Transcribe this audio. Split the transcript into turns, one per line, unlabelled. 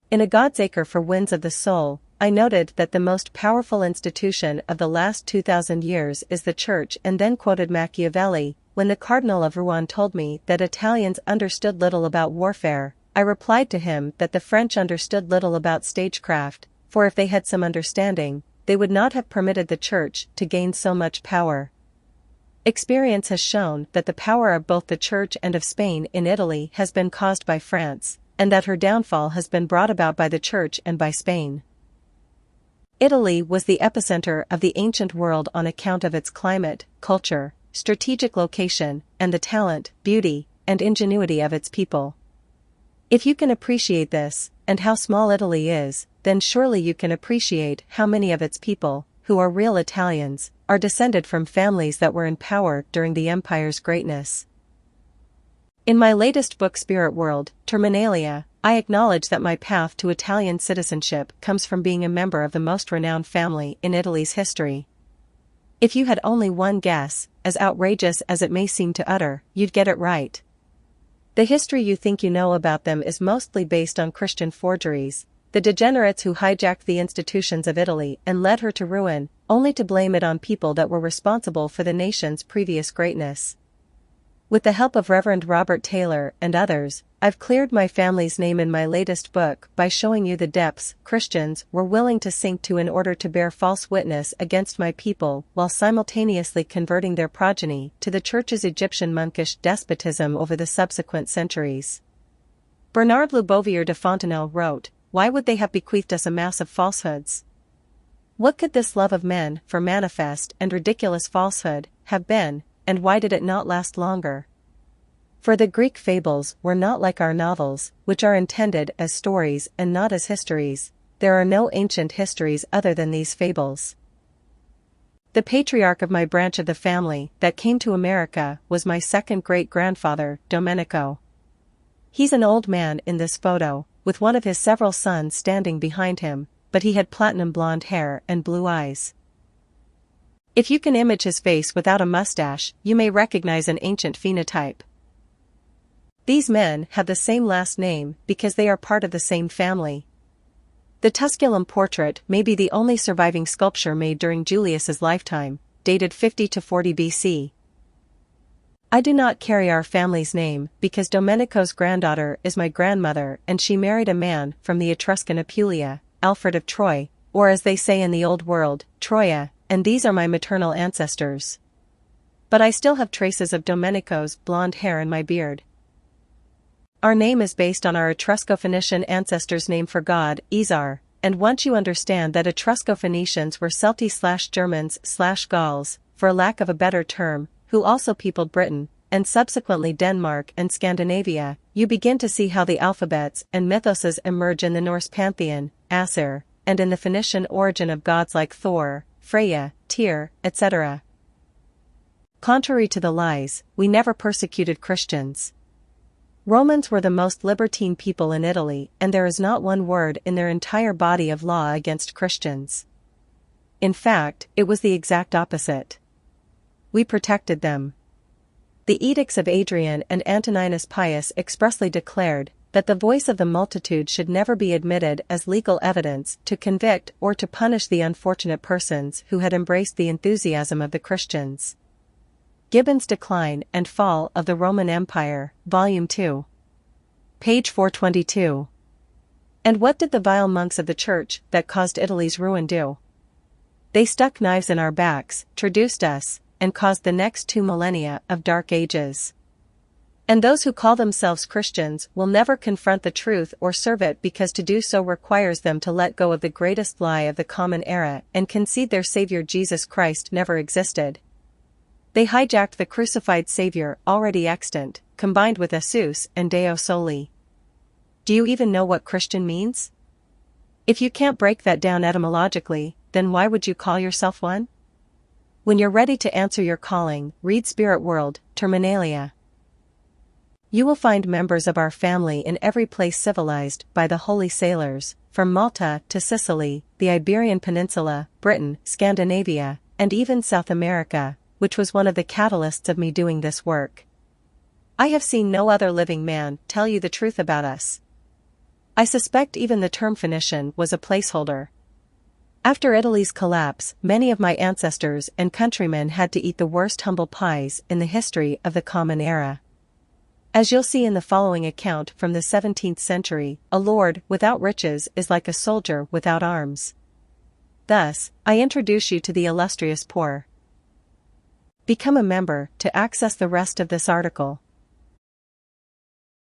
In A God's Acre for Winds of the Soul, I noted that the most powerful institution of the last 2,000 years is the Church, and then quoted Machiavelli. When the Cardinal of Rouen told me that Italians understood little about warfare, I replied to him that the French understood little about stagecraft, for if they had some understanding, they would not have permitted the Church to gain so much power. Experience has shown that the power of both the Church and of Spain in Italy has been caused by France, and that her downfall has been brought about by the Church and by Spain. Italy was the epicenter of the ancient world on account of its climate, culture, strategic location, and the talent, beauty, and ingenuity of its people. If you can appreciate this, and how small Italy is, then surely you can appreciate how many of its people, who are real Italians, are descended from families that were in power during the empire's greatness. In my latest book Spirit World, Terminalia, I acknowledge that my path to Italian citizenship comes from being a member of the most renowned family in Italy's history. If you had only one guess, as outrageous as it may seem to utter, you'd get it right. The history you think you know about them is mostly based on Christian forgeries, the degenerates who hijacked the institutions of Italy and led her to ruin, only to blame it on people that were responsible for the nation's previous greatness. With the help of Reverend Robert Taylor and others, I've cleared my family's name in my latest book by showing you the depths Christians were willing to sink to in order to bear false witness against my people while simultaneously converting their progeny to the Church's Egyptian monkish despotism over the subsequent centuries. Bernard Loubovier de Fontenelle wrote, "Why would they have bequeathed us a mass of falsehoods? What could this love of men for manifest and ridiculous falsehood have been, and why did it not last longer? For the Greek fables were not like our novels, which are intended as stories and not as histories. There are no ancient histories other than these fables." The patriarch of my branch of the family that came to America was my second great-grandfather, Domenico. He's an old man in this photo, with one of his several sons standing behind him, but he had platinum blonde hair and blue eyes. If you can image his face without a mustache, you may recognize an ancient phenotype. These men have the same last name because they are part of the same family. The Tusculum portrait may be the only surviving sculpture made during Julius's lifetime, dated 50 to 40 BC. I do not carry our family's name because Domenico's granddaughter is my grandmother and she married a man from the Etruscan Apulia, Alfred of Troy, or as they say in the Old World, Troia, and these are my maternal ancestors. But I still have traces of Domenico's blonde hair in my beard. Our name is based on our Etrusco-Phoenician ancestor's name for God, Izar, and once you understand that Etrusco-Phoenicians were Celti/Germans/Gauls, for lack of a better term, who also peopled Britain, and subsequently Denmark and Scandinavia, you begin to see how the alphabets and mythoses emerge in the Norse pantheon, Aesir, and in the Phoenician origin of gods like Thor, Freya, Tyr, etc. Contrary to the lies, we never persecuted Christians. Romans were the most libertine people in Italy, and there is not one word in their entire body of law against Christians. In fact, it was the exact opposite. We protected them. The edicts of Adrian and Antoninus Pius expressly declared that the voice of the multitude should never be admitted as legal evidence to convict or to punish the unfortunate persons who had embraced the enthusiasm of the Christians. Gibbon's Decline and Fall of the Roman Empire, Volume 2. Page 422. And what did the vile monks of the Church that caused Italy's ruin do? They stuck knives in our backs, traduced us, and caused the next 2 millennia of dark ages. And those who call themselves Christians will never confront the truth or serve it because to do so requires them to let go of the greatest lie of the common era and concede their Savior Jesus Christ never existed. They hijacked the crucified Savior already extant, combined with Jesus and Deo Soli. Do you even know what Christian means? If you can't break that down etymologically, then why would you call yourself one? When you're ready to answer your calling, read Spirit World, Terminalia. You will find members of our family in every place civilized by the holy sailors, from Malta to Sicily, the Iberian Peninsula, Britain, Scandinavia, and even South America, which was one of the catalysts of me doing this work. I have seen no other living man tell you the truth about us. I suspect even the term Phoenician was a placeholder. After Italy's collapse, many of my ancestors and countrymen had to eat the worst humble pies in the history of the Common Era. As you'll see in the following account from the 17th century, a lord without riches is like a soldier without arms. Thus, I introduce you to the illustrious poor. Become a member to access the rest of this article.